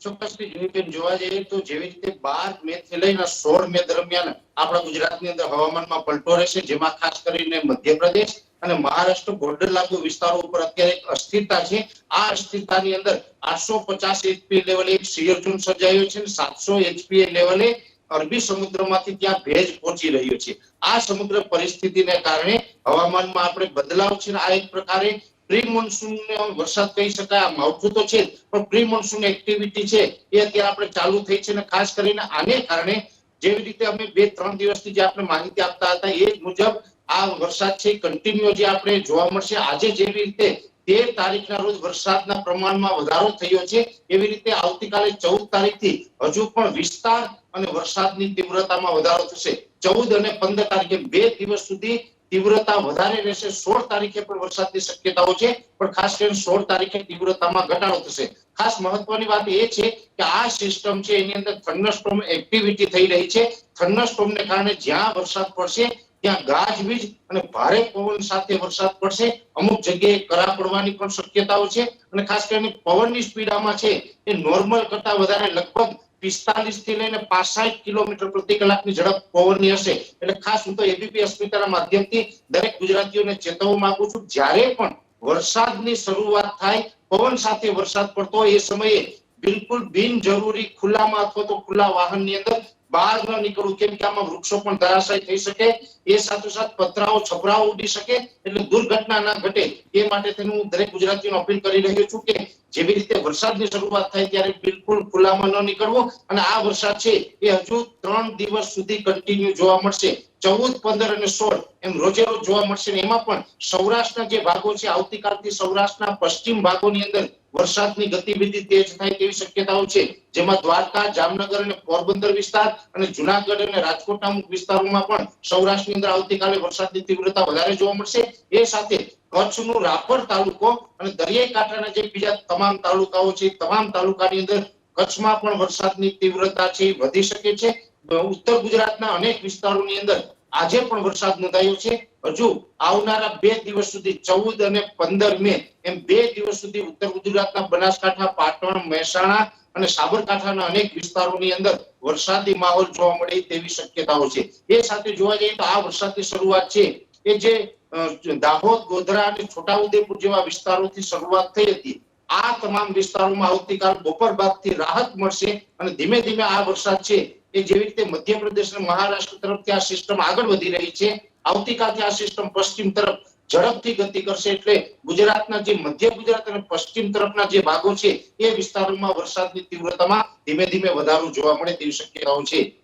ચોક્કસથી જોયું જોવા જઈએ તો જેવી રીતે 12 મે થી લઈને 16 મે દરમિયાન આપણા ગુજરાતની અંદર હવામાનમાં પલટો રહેશે, જેમાં ખાસ કરીને મધ્યપ્રદેશ અને મહારાષ્ટ્ર બોર્ડર લાગુ વિસ્તારો ઉપર અત્યારે એક અસ્થિરતા છે. આ અસ્થિરતાની અંદર 850 એચપી લેવલે એક શિયર ઝોન સર્જાયો છે. 700 એચપી લેવલે અરબી સમુદ્રમાંથી ત્યાં ભેજ પહોંચી રહ્યો છે. આ સમુદ્ર પરિસ્થિતિને કારણે હવામાનમાં આપણે બદલાવ છે. આ એક પ્રકારે પ્રી મોન્સૂન વરસાદ કહી શકાય. આ માવઠું તો છે પણ પ્રી મોન્સૂન એક્ટિવિટી છે એ અત્યારે આપણે ચાલુ થઈ છે. અને ખાસ કરીને આને કારણે જેવી રીતે અમે 2-3 દિવસથી જે આપણે માહિતી આપતા હતા એ મુજબ આ વરસાદ છે કન્ટિન્યુ જે આપણે જોવા મળશે. આજે જેવી રીતે 13 તારીખના રોજ વરસાદના પ્રમાણમાં વધારો થયો છે, એવી રીતે આવતીકાલે 14 તારીખથી હજુ પણ વિસ્તાર અને વરસાદની તીવ્રતામાં વધારો થશે. 14 અને 15 તારીખે 2 દિવસ સુધી તીવ્રતા વધારે રહેશે. 16 તારીખે પણ વરસાદની શક્યતાઓ છે, પણ ખાસ કરીને 16 તારીખે તીવ્રતામાં ઘટાડો થશે. ખાસ મહત્વની વાત એ છે કે આ સિસ્ટમ છે એની અંદર થંડરસ્ટોર્મ એક્ટિવિટી થઈ રહી છે. થંડરસ્ટોર્મને કારણે જ્યાં વરસાદ પડશે ત્યાં ગાજવીજ અને ભારે પવન સાથે વરસાદ પડશે. અમુક જગ્યાએ કરા પડવાની પણ શક્યતાઓ છે. અને ખાસ કરીને પવનની સ્પીડ આમાં છે એ નોર્મલ કરતા વધારે લગભગ 45 થી લઈને 65 કિલોમીટર પ્રતિ કલાકની ઝડપ પવનની હશે. એટલે ખાસ હું તો એબીપી અસ્મિતાના માધ્યમથી દરેક ગુજરાતીઓને ચેતવવા માંગુ છું, જ્યારે પણ વરસાદની શરૂઆત થાય, પવન સાથે વરસાદ પડતો હોય એ સમયે બિલકુલ બિનજરૂરી ખુલ્લામાં અથવા તો ખુલ્લા વાહનની અંદર બહાર ન નીકળવું, કેમ કે આમાં વૃક્ષો પણ ધરાશાયી થઈ શકે, એ સાથોસાથ પતરાઓ છપરાઓ ઉડી શકે, એટલે દુર્ઘટના ના ઘટે એ માટે હું દરેક ગુજરાતીઓને અપીલ કરી રહ્યો છું કે જેવી રીતે વરસાદની શરૂઆત થાય ત્યારે બિલકુલ ખુલ્લામાં ન નીકળવું. અને આ વરસાદ છે એ હજુ 3 દિવસ સુધી કન્ટિન્યુ જોવા મળશે. 14, 15 અને 16 એમ રોજે રોજ જોવા મળશે. એમાં પણ સૌરાષ્ટ્રના જે ભાગો છે, આવતીકાલથી સૌરાષ્ટ્રના પશ્ચિમ ભાગોની અંદર વરસાદની ગતિવિધિ તેજ થાય તેવી શક્યતાઓ છે, જેમાં દ્વારકા, જામનગર અને પોરબંદર વિસ્તાર અને જુનાગઢ અને રાજકોટના અમુક વિસ્તારોમાં પણ સૌરાષ્ટ્રની અંદર આવતીકાલે વરસાદની તીવ્રતા વધારે જોવા મળશે. એ સાથે કચ્છનું રાપર તાલુકો અને દરિયાઈ કાંઠાના જે બીજા તમામ તાલુકાઓ છે, તમામ તાલુકાની અંદર કચ્છમાં પણ વરસાદની તીવ્રતા છે વધી શકે છે. ઉત્તર ગુજરાતના અનેક વિસ્તારોની અંદર આજે પણ વરસાદ નોંધાયો છે. હજુ આવનારા 2 દિવસ સુધી 14 અને 15 મે એમ 2 દિવસ સુધી ઉત્તર ગુજરાતના બનાસકાંઠા, પાટણ, મહેસાણા અને સાબરકાંઠાના અનેક વિસ્તારોની અંદર વરસાદી માહોલ જોવા મળે તેવી શક્યતાઓ છે. એ સાથે જોવા જઈએ તો આ વરસાદની શરૂઆત છે એ જે દાહોદ, ગોધરા અને છોટાઉદેપુર જેવા વિસ્તારોથી શરૂઆત થઈ હતી, આ તમામ વિસ્તારોમાં આવતીકાલ બપોર બાદથી રાહત મળશે. અને ધીમે ધીમે આ વરસાદ છે એ જેવી રીતે મધ્યપ્રદેશ અને મહારાષ્ટ્ર તરફથી આ સિસ્ટમ આગળ વધી રહી છે, આવતીકાલથી આ સિસ્ટમ પશ્ચિમ તરફ ઝડપથી ગતિ કરશે. એટલે ગુજરાતના જે મધ્ય ગુજરાત અને પશ્ચિમ તરફના જે ભાગો છે એ વિસ્તારોમાં વરસાદની તીવ્રતામાં ધીમે ધીમે વધારો જોવા મળે તેવી શક્યતાઓ છે.